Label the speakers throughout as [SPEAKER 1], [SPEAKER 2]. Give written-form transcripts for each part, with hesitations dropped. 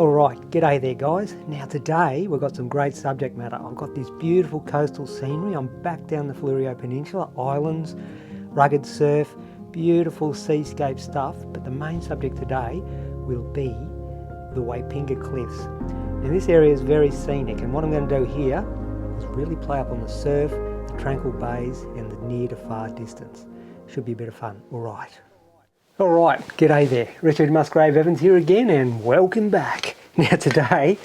[SPEAKER 1] Alright, g'day there guys. Now today we've got some great subject matter. I've got this beautiful coastal scenery. I'm back down the Fleurieu Peninsula, islands, rugged surf, beautiful seascape stuff, but the main subject today will be the Waipinga Cliffs. Now this area is very scenic, and what I'm going to do here is really play up on the surf, the tranquil bays and the near to far distance. Should be a bit of fun. Alright, g'day there. Richard MUSGRAVE-EVANS here again, and welcome back. Now today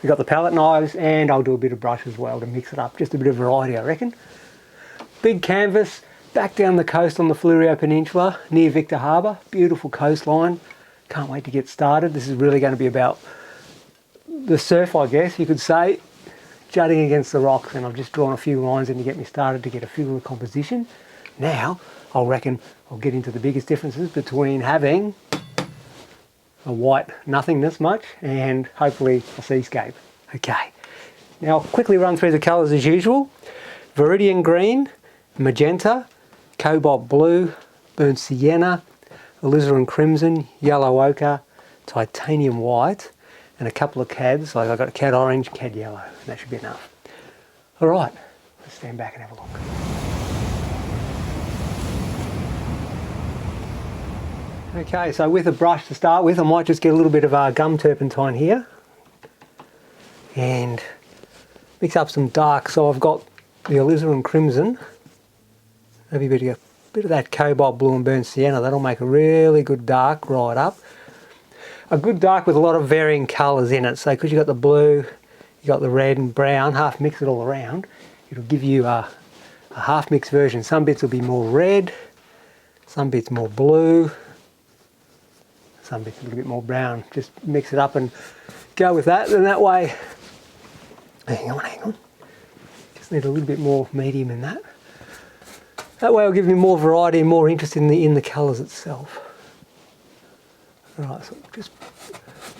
[SPEAKER 1] we've got the palette knives, and I'll do a bit of brush as well to mix it up. Just a bit of variety, I reckon. Big canvas, back down the coast on the Fleurieu Peninsula near Victor Harbour. Beautiful coastline. Can't wait to get started. This is really going to be about the surf, I guess you could say, jutting against the rocks, and I've just drawn a few lines in to get me started to get a feel of the composition. Now I reckon I'll get into the biggest differences between having a white nothingness much and hopefully a seascape. Okay, now I'll quickly run through the colours as usual. Viridian green, magenta, cobalt blue, burnt sienna, alizarin crimson, yellow ochre, titanium white, and a couple of cads, like I've got a cad orange, cad yellow. That should be enough. Alright, let's stand back and have a look. Okay, so with a brush to start with, I might just get a little bit of gum turpentine here and mix up some dark. So I've got the alizarin crimson, maybe a bit of that cobalt blue and burnt sienna. That'll make a really good dark right up. A good dark with a lot of varying colours in it. So because you've got the blue, you've got the red and brown, half mix it all around, it'll give you a half mixed version. Some bits will be more red, some bits more blue, some bits a little bit more brown. Just mix it up and go with that, and that way, hang on, just need a little bit more medium in that. That way it'll give me more variety and more interest in the colours itself. Alright, so just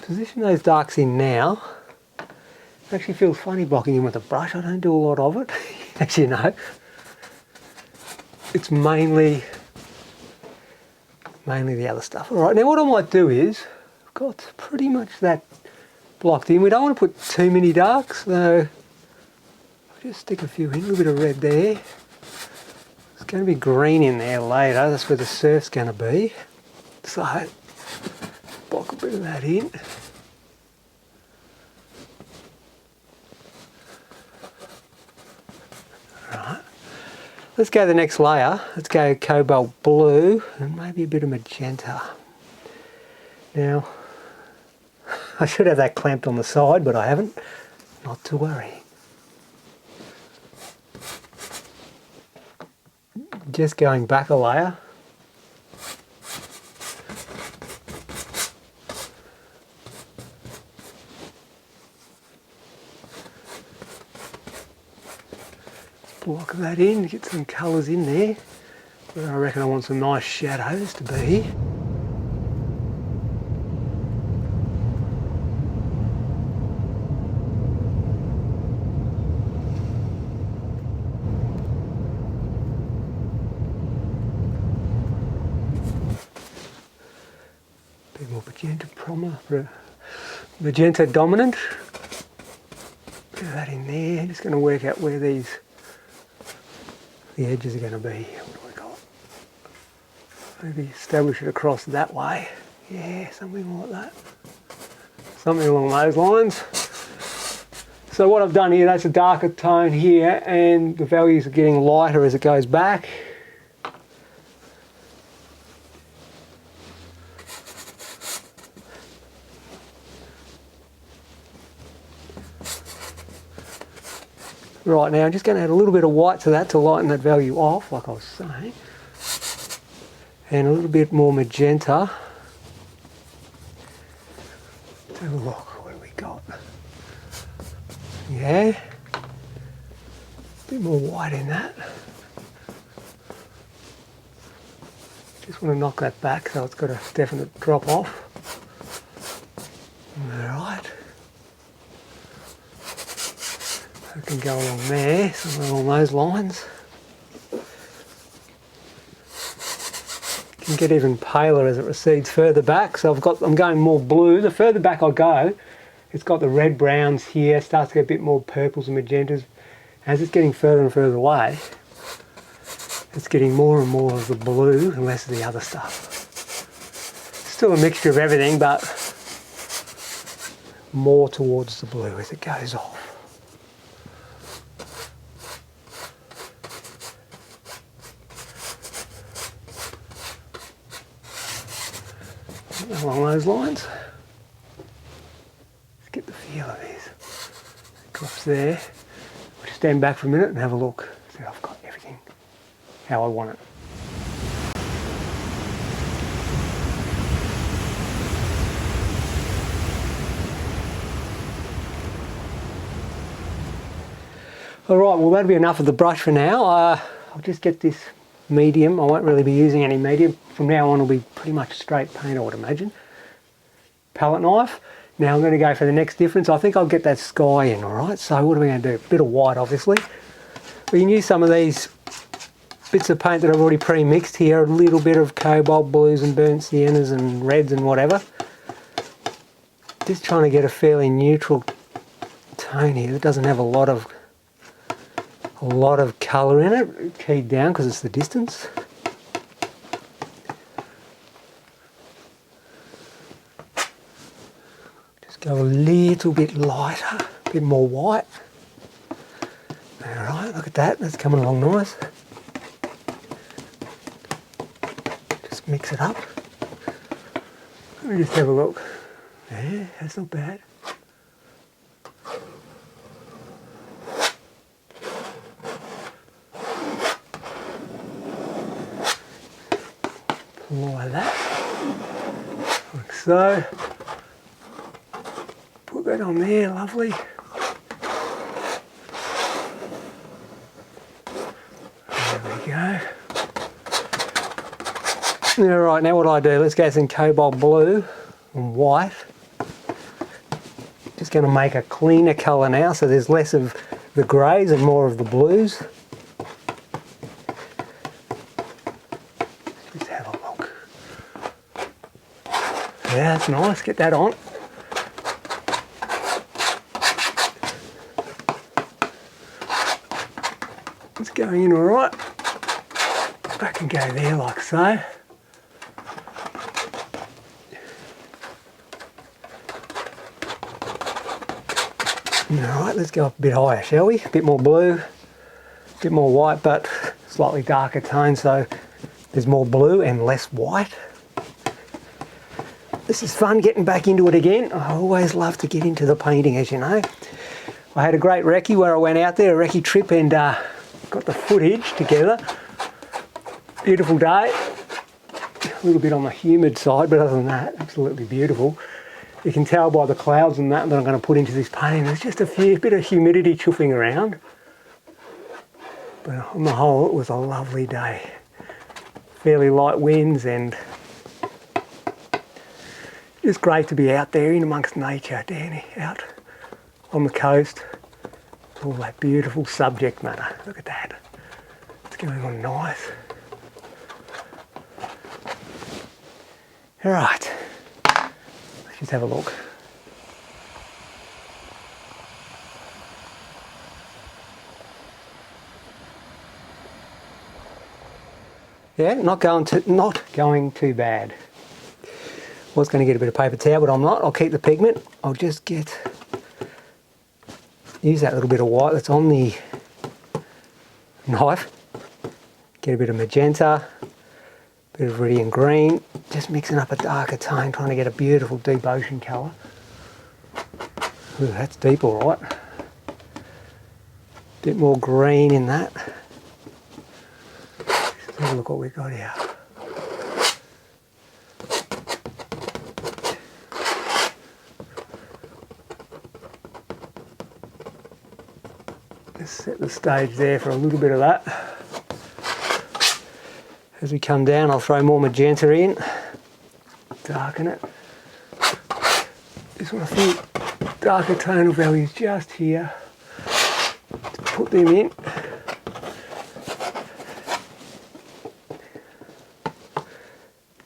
[SPEAKER 1] position those darks in now. It actually feels funny blocking in with a brush. I don't do a lot of it, as you know. It's mainly the other stuff. Alright, now what I might do is, I've got pretty much that blocked in. We don't want to put too many darks, so I'll just stick a few in, a little bit of red there. There's going to be green in there later, that's where the surf's going to be. So, block a bit of that in. Alright. Let's go to the next layer. Let's go cobalt blue and maybe a bit of magenta. Now, I should have that clamped on the side, but I haven't. Not to worry. Just going back a layer. Block that in, get some colours in there. I reckon I want some nice shadows to be. Bit more magenta dominant. Bit of that in there. Just going to work out where the edges are going to be. What do I got? Maybe establish it across that way. Yeah, something like that. Something along those lines. So what I've done here, that's a darker tone here, and the values are getting lighter as it goes back. Right, now I'm just going to add a little bit of white to that to lighten that value off, like I was saying. And a little bit more magenta. Let's have a look, what have we got? Yeah. A bit more white in that. Just want to knock that back so it's got a definite drop off. Alright. I can go along there, somewhere along those lines. Can get even paler as it recedes further back. So I'm going more blue. The further back I go, It's got the red browns here, starts to get a bit more purples and magentas. As it's getting further and further away, it's getting more and more of the blue and less of the other stuff. Still a mixture of everything, but more towards the blue as it goes off. Along those lines. Let's get the feel of this. It drops there. We'll just stand back for a minute and have a look. See, I've got everything how I want it. Alright, well that'll be enough of the brush for now. I'll just get this medium. I won't really be using any medium. From now on it'll be pretty much straight paint, I would imagine. Palette knife. Now I'm going to go for the next difference. I think I'll get that sky in, alright? So what are we going to do? A bit of white, obviously. We can use some of these bits of paint that I've already pre-mixed here. A little bit of cobalt blues and burnt siennas and reds and whatever. Just trying to get a fairly neutral tone here that doesn't have a lot of colour in it. Keyed down because it's the distance. Just go a little bit lighter, a bit more white. Alright, look at that, that's coming along nice. Just mix it up. Let me just have a look. Yeah, that's not bad. Apply that, like so. Put that on there, lovely. There we go. Alright, now what do I do? Let's go some cobalt blue and white. Just going to make a cleaner colour now, so there's less of the greys and more of the blues. Let's have a look. Yeah, that's nice, get that on. It's going in alright. I can go there like so. Alright, let's go up a bit higher, shall we? A bit more blue, a bit more white, but slightly darker tone, so there's more blue and less white. This is fun getting back into it again. I always love to get into the painting, as you know. I had a great recce where I went out there, a recce trip, and got the footage together. Beautiful day. A little bit on the humid side, but other than that, absolutely beautiful. You can tell by the clouds and that I'm going to put into this painting. There's just a bit of humidity chuffing around. But on the whole, it was a lovely day. Fairly light winds and just great to be out there in amongst nature, down out on the coast. All that beautiful subject matter. Look at that. It's going on nice. All right. Let's have a look. Yeah, not going too bad. Was going to get a bit of paper towel, but I'm not. I'll keep the pigment. I'll just use that little bit of white that's on the knife. Get a bit of magenta, a bit of radiant green. Just mixing up a darker tone, trying to get a beautiful deep ocean colour. Ooh, that's deep all right. Bit more green in that. Let's have a look what we've got here. Just set the stage there for a little bit of that. As we come down, I'll throw more magenta in, darken it. Just want to think darker tonal values just here. Just put them in.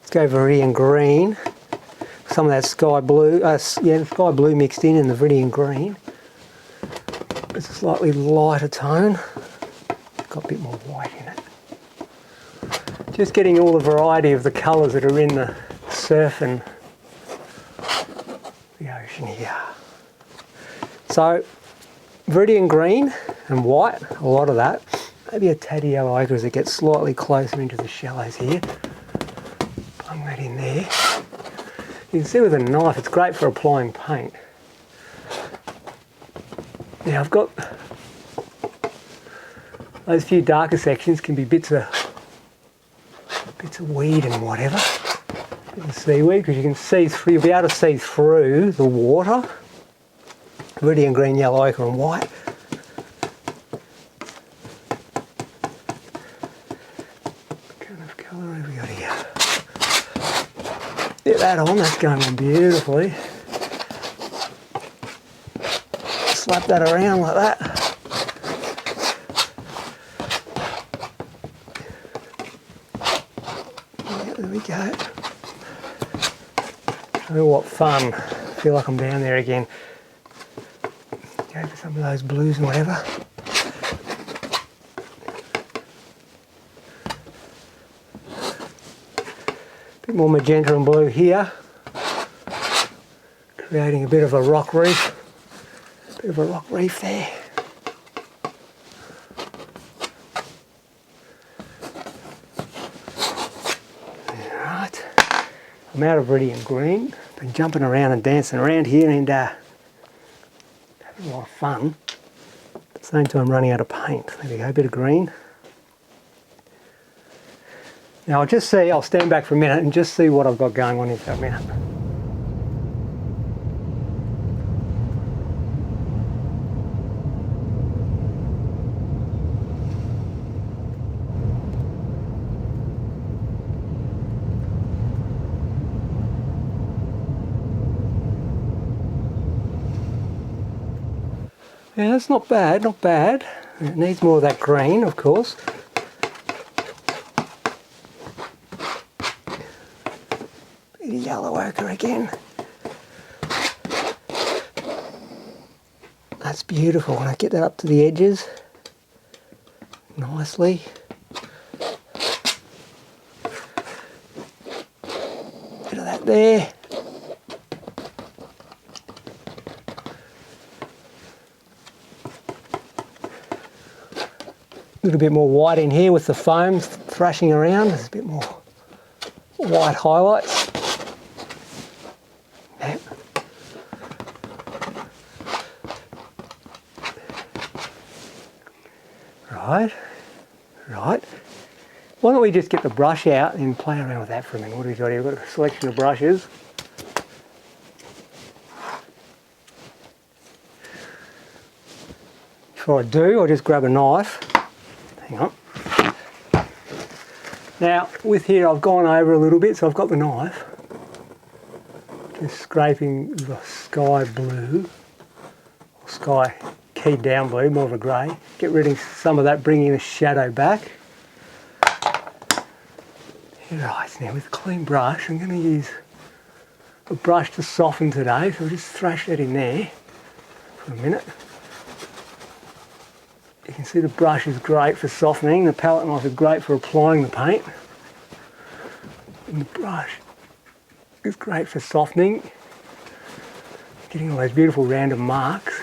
[SPEAKER 1] Let's go Viridian green. some of that sky blue, the sky blue mixed in and the Viridian green. It's a slightly lighter tone. It's got a bit more white in it. Just getting all the variety of the colours that are in the surf and the ocean here. So, Viridian green and white, a lot of that. Maybe a tad yellow ochre as it gets slightly closer into the shallows here. Plug that in there. You can see with a knife, it's great for applying paint. Now I've got those few darker sections can be bits of weed and whatever, bit of seaweed, because you can see through, you'll be able to see through the water. Viridian green, yellow ochre and white. What kind of colour have we got here? Get that on, that's going on beautifully. Slap that around like that. Yeah, there we go. Oh, what fun. I feel like I'm down there again. Go for some of those blues and whatever. Bit more magenta and blue here. Creating a bit of a rock reef. Bit of a rock reef there. Alright. I'm out of Viridian green. Been jumping around and dancing around here and having a lot of fun. At the same time running out of paint. There we go, a bit of green. Now I'll stand back for a minute and just see what I've got going on in for a minute. Yeah, that's not bad, not bad. It needs more of that green, of course. Bit of yellow ochre again. That's beautiful when I get that up to the edges nicely. Bit of that there. A little bit more white in here with the foam thrashing around. There's a bit more white highlights. Yeah. Right. Why don't we just get the brush out and play around with that for a minute? What have we got here? We've got a selection of brushes. Before I do, I'll just grab a knife. Hang on. Now, with here I've gone over a little bit, so I've got the knife. Just scraping the sky blue, or sky keyed down blue, more of a grey. Get rid of some of that, bringing the shadow back. Right, now with a clean brush, I'm going to use a brush to soften today, so I'll just thrash that in there for a minute. You can see the brush is great for softening, the palette knife is great for applying the paint. And the brush is great for softening, getting all those beautiful random marks.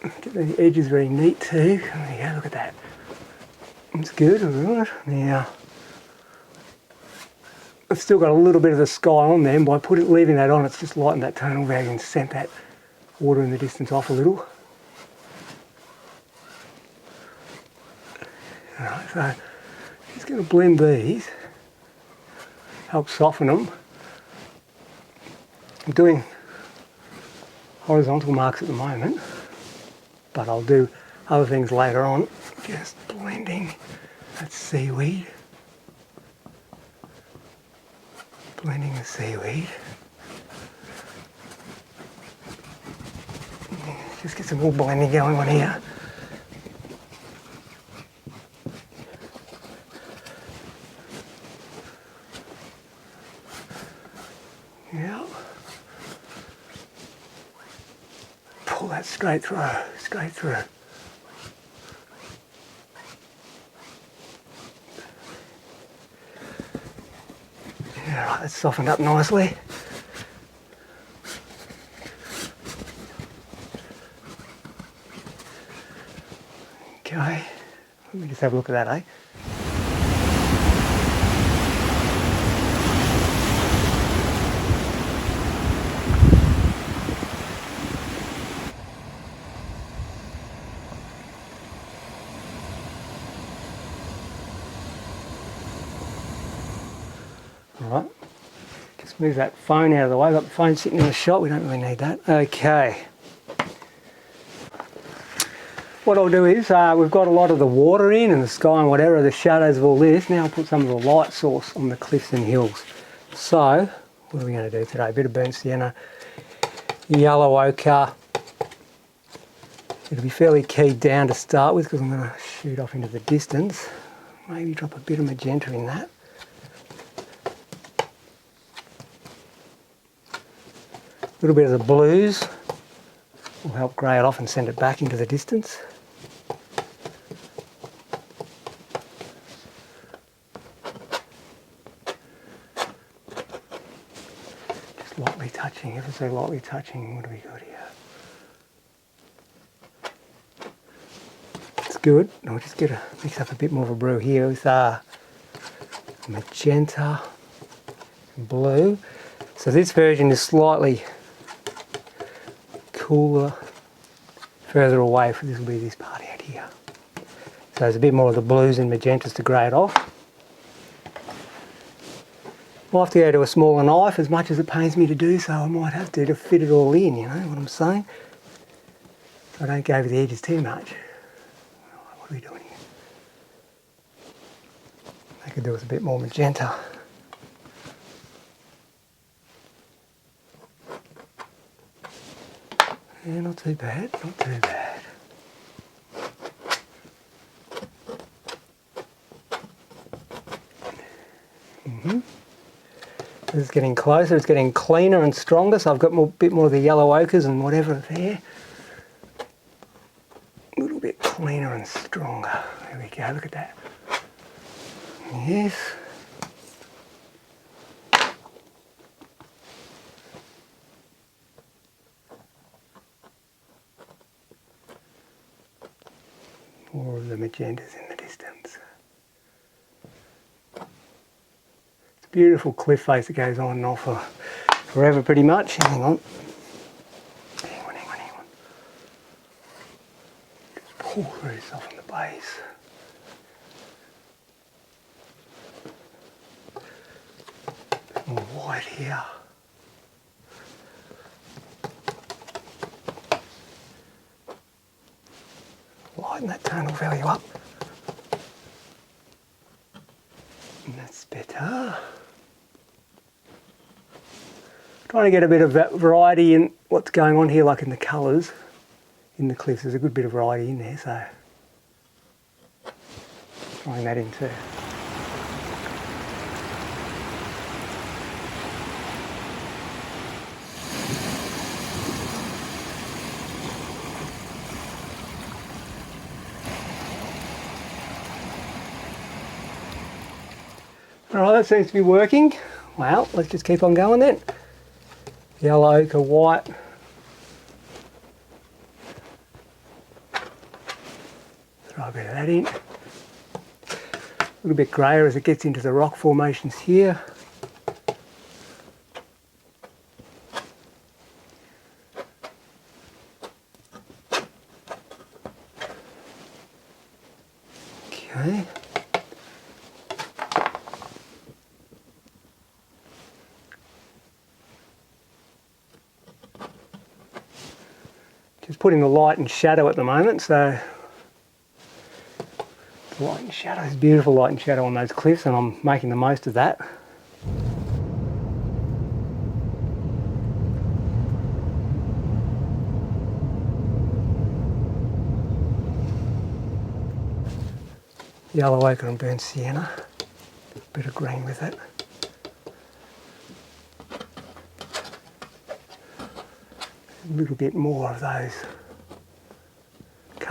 [SPEAKER 1] Get the edges very neat too. There you go, look at that. It's good, alright. Now, I've still got a little bit of the sky on there, and by leaving that on, it's just lightened that tonal value and sent that water in the distance off a little. Alright, so just going to blend these, help soften them. I'm doing horizontal marks at the moment, but I'll do other things later on. Just blending that seaweed. Blending the seaweed. Just get some more blending going on here. that straight through, straight through. Yeah, right, that's softened up nicely. Okay, let me just have a look at that, eh? Alright, just move that phone out of the way. I've got the phone sitting in the shot, we don't really need that. Okay. What I'll do is, we've got a lot of the water in and the sky and whatever, the shadows of all this. Now I'll put some of the light source on the cliffs and hills. So, what are we going to do today? A bit of burnt sienna, yellow ochre. It'll be fairly keyed down to start with because I'm going to shoot off into the distance. Maybe drop a bit of magenta in that. A little bit of the blues will help grey it off and send it back into the distance. Just lightly touching, ever so lightly touching. What do we got here? It's good. I'll just mix up a bit more of a brew here with magenta and blue. So this version is slightly cooler, further away. This will be this part out here. So there's a bit more of the blues and magentas to grey it off. I'll have to go to a smaller knife as much as it pains me to do so. I might have to fit it all in, you know what I'm saying? So I don't go over the edges too much. What are we doing here? I could do with a bit more magenta. Yeah, not too bad, not too bad. This is getting closer, it's getting cleaner and stronger, so I've got a bit more of the yellow ochres and whatever there. A little bit cleaner and stronger. There we go, look at that. Yes. More of the magentas in the distance. It's a beautiful cliff face that goes on and off for forever pretty much. Hang on. Hang on. Just pull through soften the base. More white here. Lighten that tonal value up. And that's better. Trying to get a bit of variety in what's going on here, like in the colours in the cliffs. There's a good bit of variety in there, so throwing that in too. Alright, that seems to be working. Well, let's just keep on going then. Yellow ochre, white. Throw a bit of that in. A little bit greyer as it gets into the rock formations here. Okay. Just putting the light and shadow at the moment, so the light and shadow is beautiful, light and shadow on those cliffs, and I'm making the most of that. Yellow ochre and burnt sienna, a bit of green with it. A little bit more of those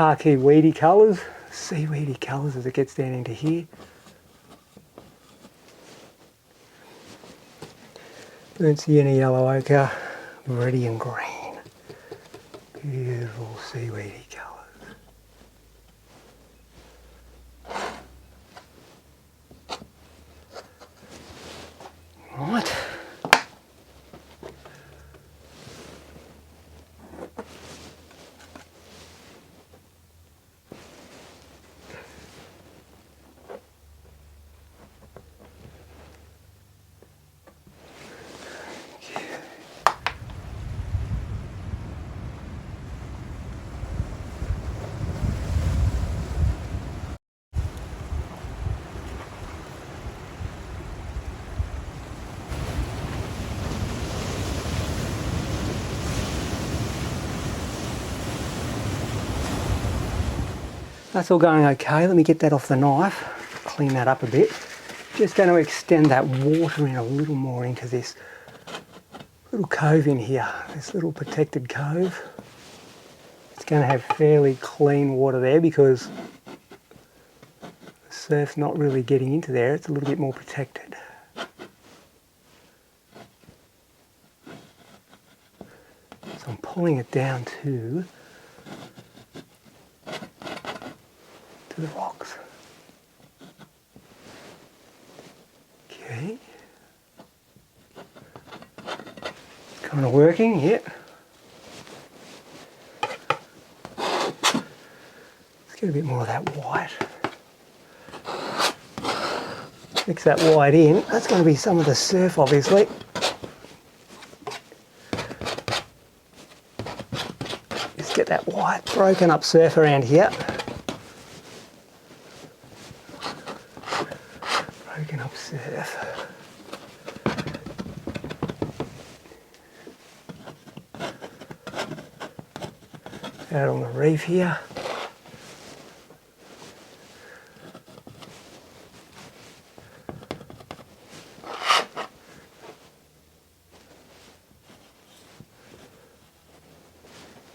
[SPEAKER 1] khaki weedy colours, seaweedy colours as it gets down into here. Burnt sienna, yellow ochre, viridian green. Beautiful seaweedy colours. Right. That's all going okay. Let me get that off the knife, clean that up a bit. Just going to extend that water in a little more into this little cove in here, this little protected cove. It's going to have fairly clean water there because the surf's not really getting into there. It's a little bit more protected. So I'm pulling it down to the rocks. Okay. Kind of working, yeah. Let's get a bit more of that white. Mix that white in. That's going to be some of the surf, obviously. Just get that white broken up surf around here. Broken up surf. Out on the reef here.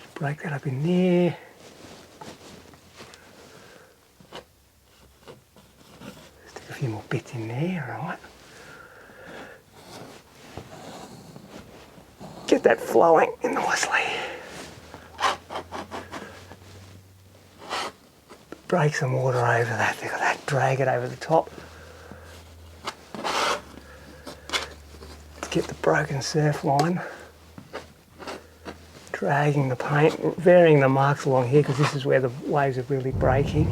[SPEAKER 1] Just break that up in there. Stick a few more bits in there, alright. Get that flowing nicely. Break some water over that, look at that, drag it over the top. Let's get the broken surf line. Dragging the paint, varying the marks along here because this is where the waves are really breaking.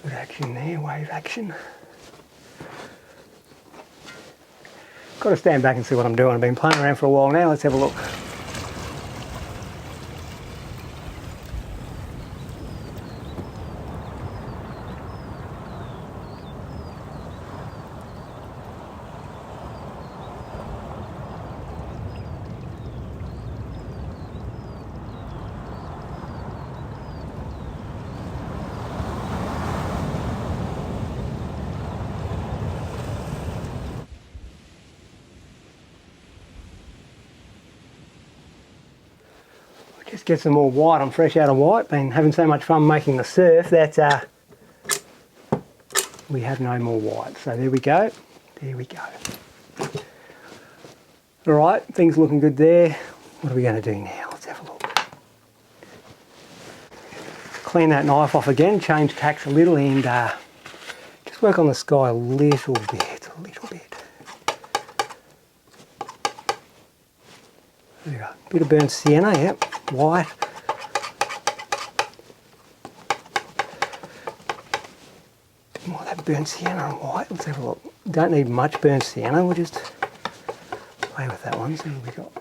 [SPEAKER 1] Good action there, wave action. Got to stand back and see what I'm doing. I've been playing around for a while now. Let's have a look. Just get some more white. I'm fresh out of white. Been having so much fun making the surf that we have no more white. So there we go. There we go. All right, things looking good there. What are we going to do now? Let's have a look. Clean that knife off again. Change tacks a little and just work on the sky a little bit. A little bit. There we go. Bit of burnt sienna, yep. White. More of that burnt sienna and white. Let's have a look. Don't need much burnt sienna. We'll just play with that one. See what we got.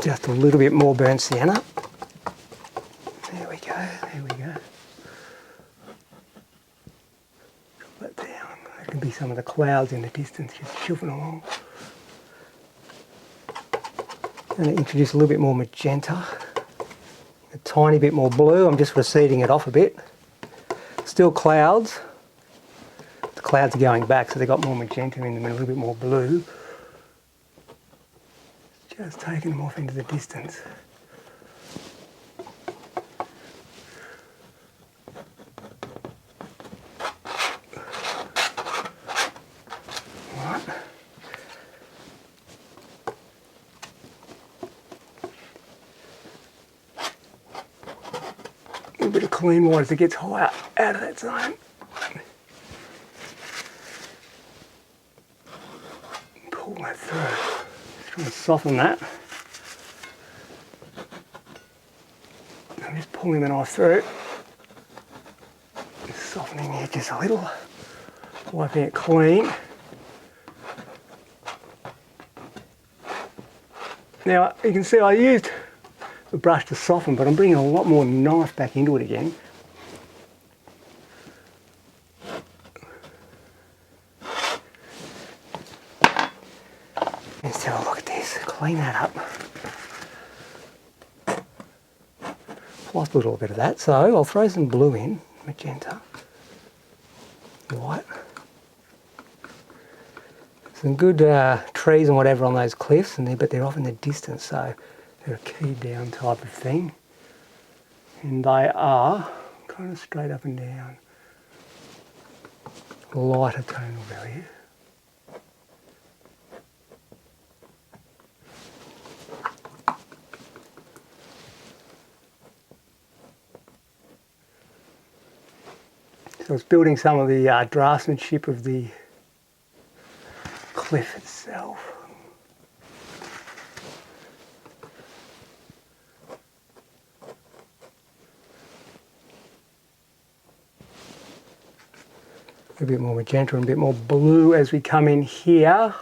[SPEAKER 1] Just a little bit more burnt sienna. There we go. There we go. Drop that down. That can be some of the clouds in the distance just chuffing along. I'm going to introduce a little bit more magenta, a tiny bit more blue. I'm just receding it off a bit. Still clouds. The clouds are going back, so they've got more magenta in them and a little bit more blue. Just taking them off into the distance. Right. A little bit of clean water as it gets higher out of that zone. Pull that through. Just trying to soften that. I'm just pulling the knife through. Just softening the edges a little. Wiping it clean. Now you can see I used the brush to soften, but I'm bringing a lot more knife back into it again. Let's have a look at this, clean that up. Lost a little bit of that, so I'll throw some blue in, magenta, white. Some good trees and whatever on those cliffs, but they're off in the distance, so they're a key down type of thing. And they are kind of straight up and down. Lighter tonal value. So it's building some of the draftsmanship of the cliff itself. A bit more magenta and a bit more blue as we come in here.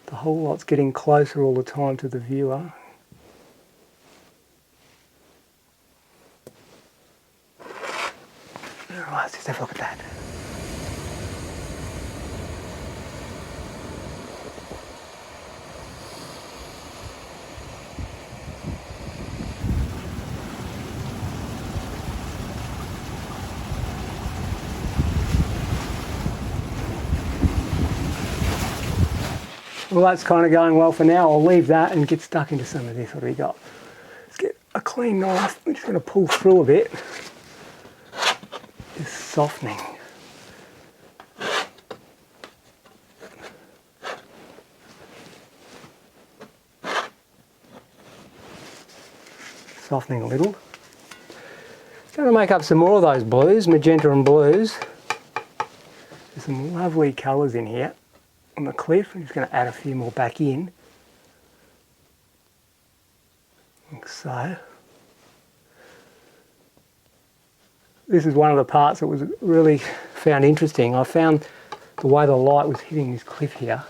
[SPEAKER 1] The whole lot's getting closer all the time to the viewer. Alright, let's just have a look at that. Well, that's kind of going well for now. I'll leave that and get stuck into some of this. What do we got? Let's get a clean knife. I'm just going to pull through a bit. Just softening. Softening a little. Going to make up some more of those blues, magenta and blues. There's some lovely colours in here. On the cliff, I'm just going to add a few more back in, like so. This is one of the parts that was really found interesting. I found the way the light was hitting this cliff here.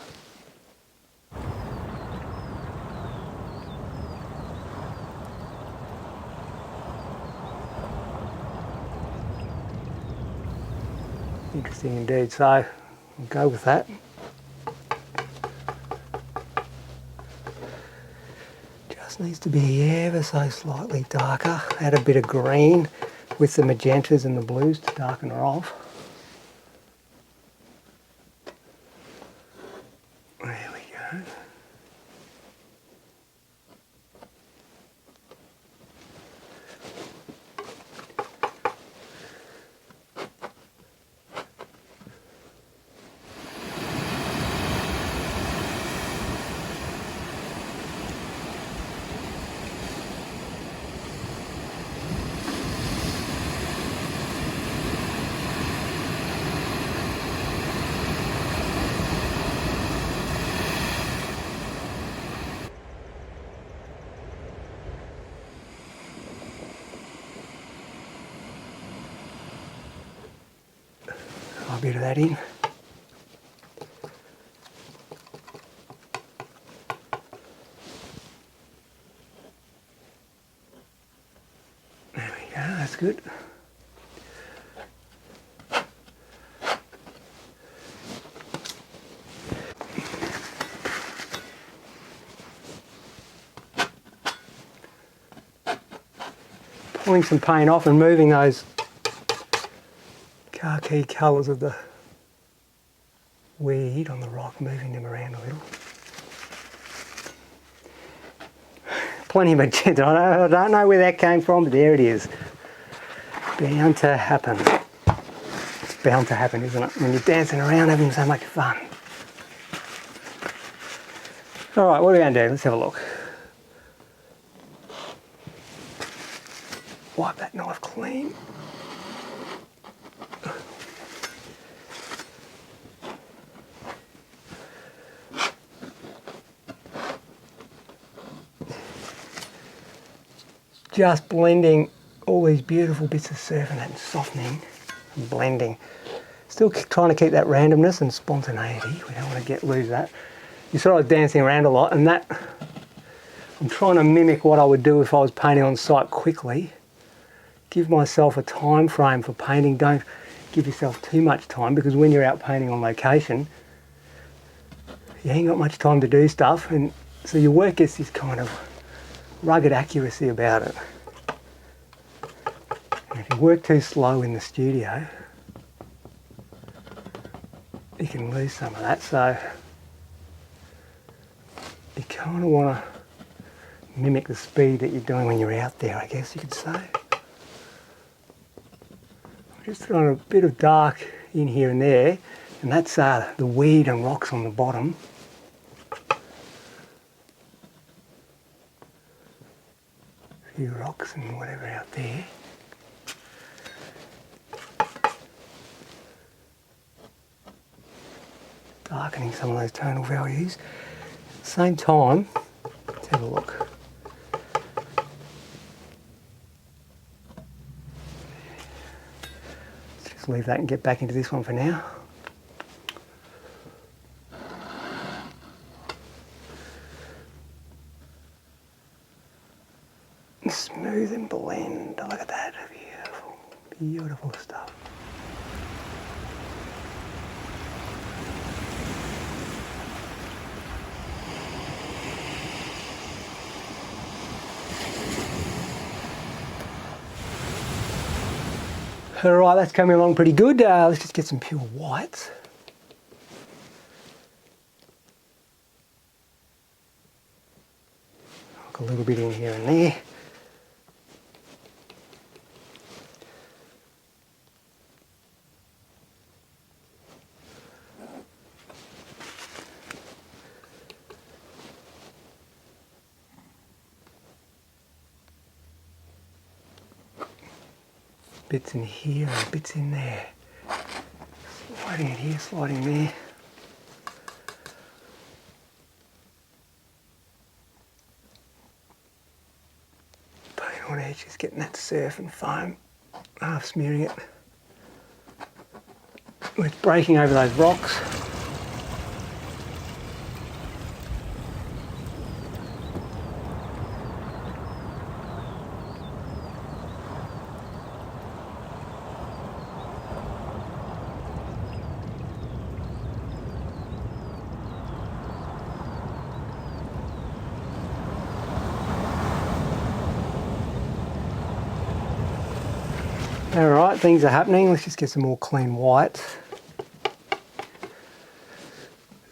[SPEAKER 1] Interesting indeed, so I'll go with that. Needs to be ever so slightly darker. Add a bit of green with the magentas and the blues to darken her off. There we go. A bit of that in. There we go, that's good. pulling some paint off and moving those khaki colours of the weed on the rock, moving them around a little. Plenty of magenta. I don't know where that came from, but there it is. Bound to happen. It's bound to happen, isn't it? When you're dancing around having so much fun. Alright, what are we going to do? Let's have a look. Wipe that knife clean. Just blending all these beautiful bits of surf and that softening and blending. Still trying to keep that randomness and spontaneity. We don't want to lose that. You saw I was dancing around a lot, and that I'm trying to mimic what I would do if I was painting on site quickly. Give myself a time frame for painting. Don't give yourself too much time, because when you're out painting on location, you ain't got much time to do stuff, and so your work gets this kind of rugged accuracy about it. And if you work too slow in the studio, you can lose some of that. So you kind of want to mimic the speed that you're doing when you're out there, I guess you could say. Just throwing a bit of dark in here and there, and that's the weed and rocks on the bottom. A few rocks and whatever out there. Darkening some of those tonal values. At the same time, let's have a look. Let's just leave that and get back into this one for now. Smooth and blend. Look at that. Beautiful, beautiful stuff. Alright, that's coming along pretty good. Let's just get some pure whites. Look a little bit in here and there. Bits in here and bits in there. Sliding in here, sliding there. Paint on edges, getting that surf and foam, half smearing it. It's breaking over those rocks. Alright, things are happening. Let's just get some more clean whites.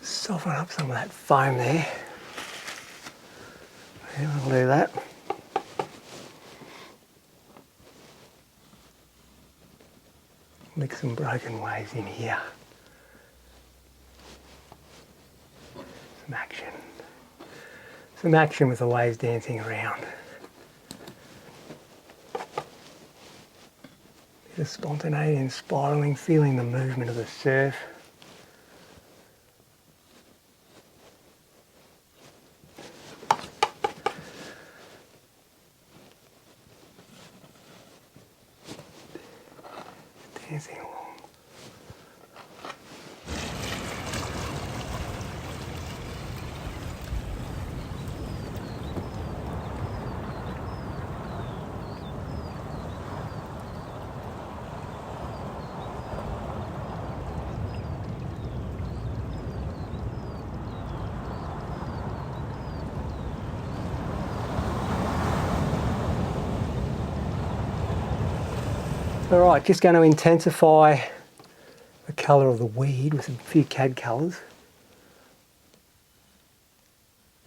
[SPEAKER 1] Soften up some of that foam there. Yeah, we'll do that. Mix some broken waves in here. Some action. Some action with the waves dancing around. The spontaneity and spiralling, feeling the movement of the surf. Dancing along. Alright, just going to intensify the colour of the weed with a few CAD colours.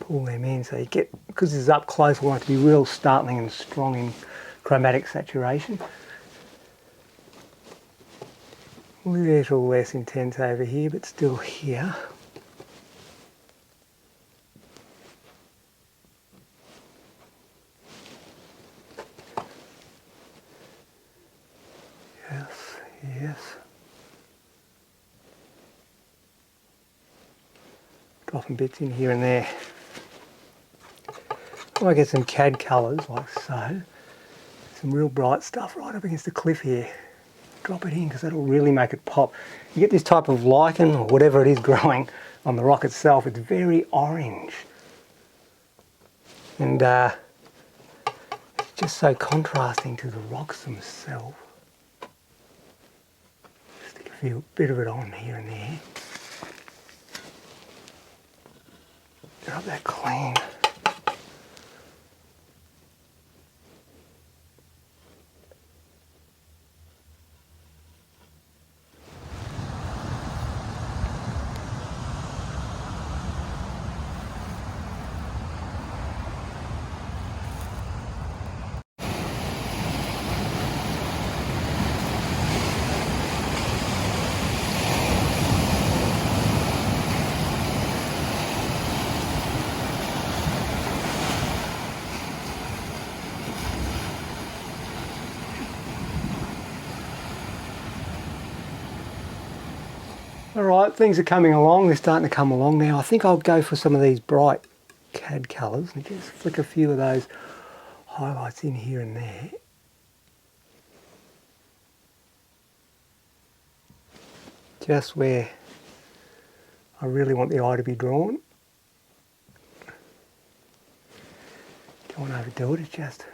[SPEAKER 1] Pull them in so you get, because this is up close, we want it to be real startling and strong in chromatic saturation. A little less intense over here, but still here. Yes, yes. Dropping bits in here and there. I get some CAD colours like so. Some real bright stuff right up against the cliff here. Drop it in because that'll really make it pop. You get this type of lichen or whatever it is growing on the rock itself. It's very orange. And it's just so contrasting to the rocks themselves. Stick a bit of it on here and there. Drop that clean. Alright, things are coming along, they're starting to come along now. I think I'll go for some of these bright CAD colours and just flick a few of those highlights in here and there. Just where I really want the eye to be drawn. Don't want to overdo it, it's just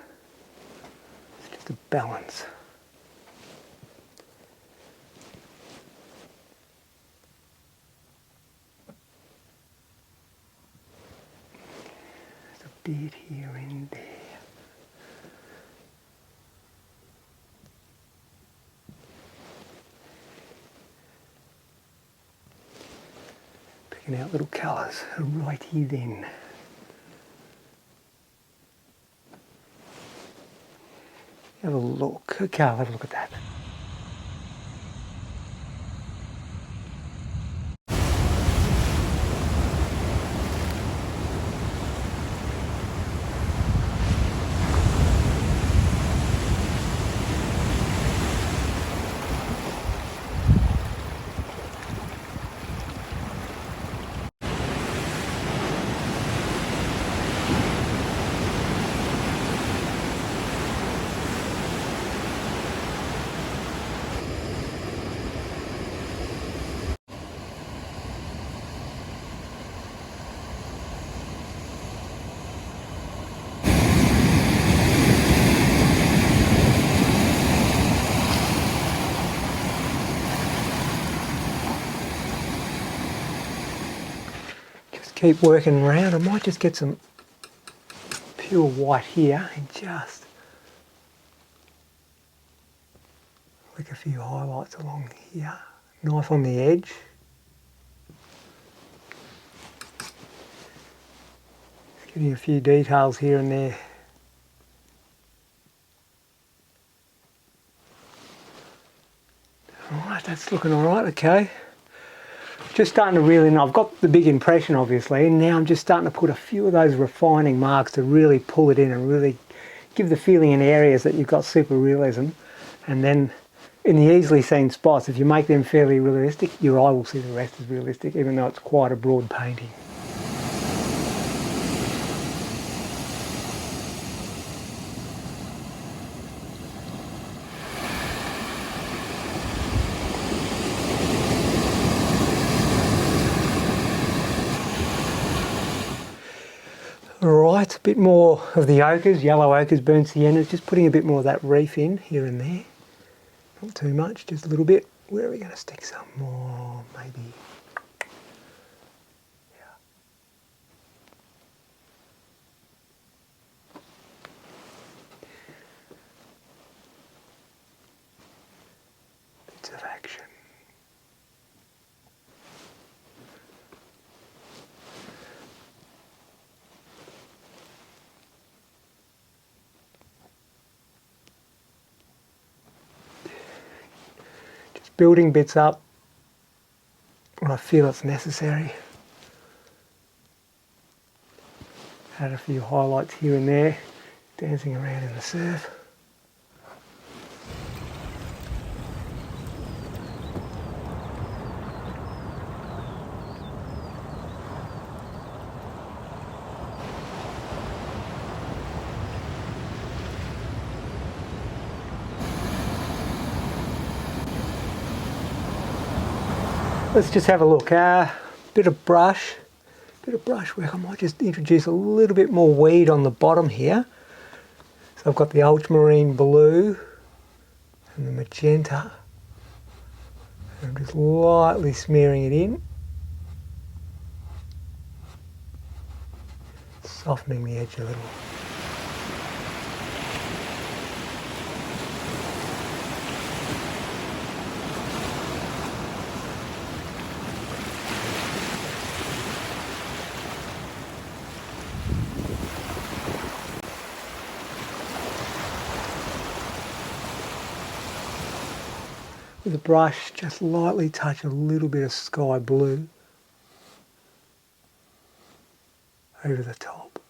[SPEAKER 1] a balance. Bit here and there. Picking out little colours right here then. Have a look. Okay, I'll have a look at that. Keep working around. I might just get some pure white here and just flick a few highlights along here. Knife on the edge. Just getting a few details here and there. Alright, that's looking alright, okay. Just starting to really, I've got the big impression obviously, and now I'm just starting to put a few of those refining marks to really pull it in and really give the feeling in areas that you've got super realism. And then in the easily seen spots, if you make them fairly realistic, your eye will see the rest as realistic, even though it's quite a broad painting. Right, a bit more of the ochres, yellow ochres, burnt siennas, just putting a bit more of that reef in here and there. Not too much, just a little bit. Where are we going to stick some more? Maybe. Yeah. building bits up when I feel it's necessary. Add a few highlights here and there, dancing around in the surf. Let's just have a look. Bit of brush work. I might just introduce a little bit more weed on the bottom here. So I've got the ultramarine blue and the magenta. I'm just lightly smearing it in, softening the edge a little. With a brush, just lightly touch a little bit of sky blue over the top.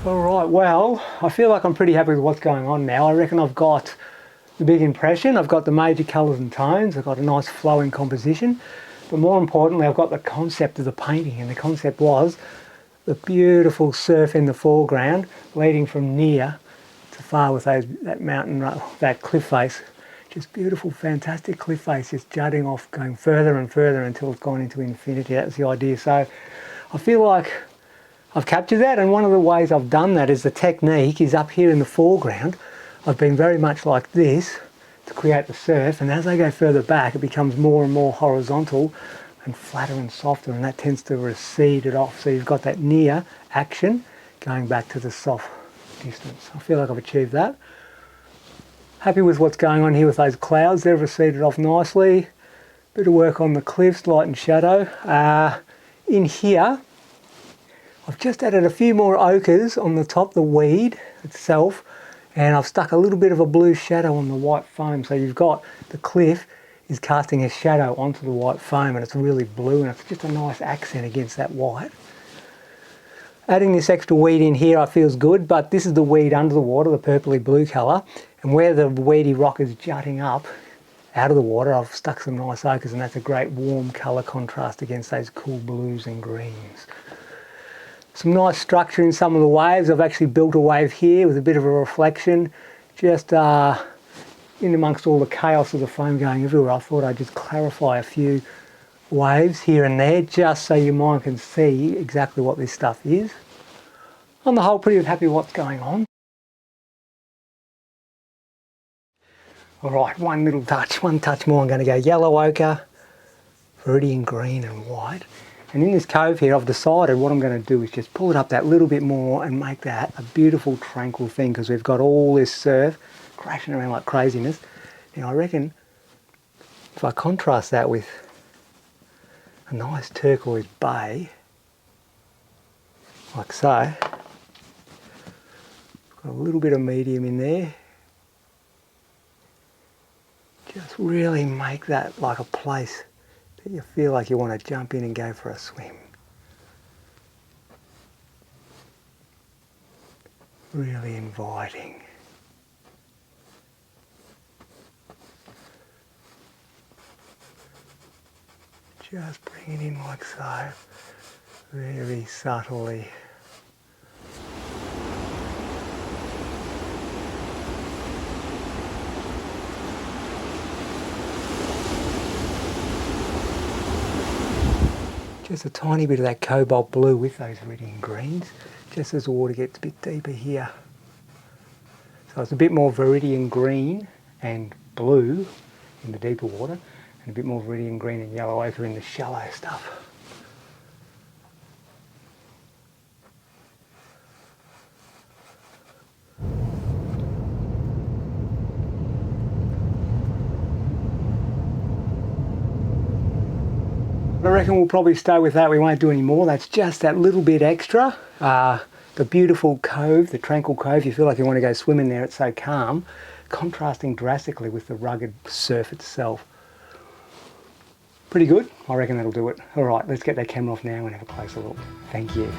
[SPEAKER 1] Alright, well, I feel like I'm pretty happy with what's going on now. I reckon I've got the big impression, I've got the major colours and tones, I've got a nice flowing composition. But more importantly, I've got the concept of the painting, and the concept was the beautiful surf in the foreground, leading from near to far with that mountain, that cliff face. Just beautiful, fantastic cliff face, just jutting off, going further and further until it's gone into infinity. That's the idea. So I feel like I've captured that, and one of the ways I've done that is the technique is up here in the foreground. I've been very much like this to create the surf, and as I go further back it becomes more and more horizontal and flatter and softer, and that tends to recede it off, so you've got that near action going back to the soft distance. I feel like I've achieved that. Happy with what's going on here with those clouds. They've receded off nicely. Bit of work on the cliffs, light and shadow. In here I've just added a few more ochres on the top, the weed itself, and I've stuck a little bit of a blue shadow on the white foam, so you've got the cliff is casting a shadow onto the white foam, and it's really blue, and it's just a nice accent against that white. Adding this extra weed in here I feels good, but this is the weed under the water, the purpley blue colour, and where the weedy rock is jutting up out of the water I've stuck some nice ochres, and that's a great warm colour contrast against those cool blues and greens. Some nice structure in some of the waves. I've actually built a wave here with a bit of a reflection, just in amongst all the chaos of the foam going everywhere. I thought I'd just clarify a few waves here and there, just so your mind can see exactly what this stuff is. On the whole, pretty happy with what's going on. Alright, one touch more. I'm going to go yellow ochre, viridian green and white. And in this cove here I've decided what I'm going to do is just pull it up that little bit more and make that a beautiful tranquil thing, because we've got all this surf crashing around like craziness. Now I reckon if I contrast that with a nice turquoise bay, like so, got a little bit of medium in there, just really make that like a place that you feel like you want to jump in and go for a swim. Really inviting. Just bring it in like so, very subtly. Just a tiny bit of that cobalt blue with those viridian greens, just as the water gets a bit deeper here. So it's a bit more viridian green and blue in the deeper water, and a bit more viridian green and yellow ochre in the shallow stuff. I reckon we'll probably stay with that. We won't do any more. That's just that little bit extra. The beautiful cove, the tranquil cove, you feel like you want to go swimming there, it's so calm, contrasting drastically with the rugged surf itself. Pretty good. I reckon that'll do it. All right, let's get that camera off now and have a closer look. Thank you.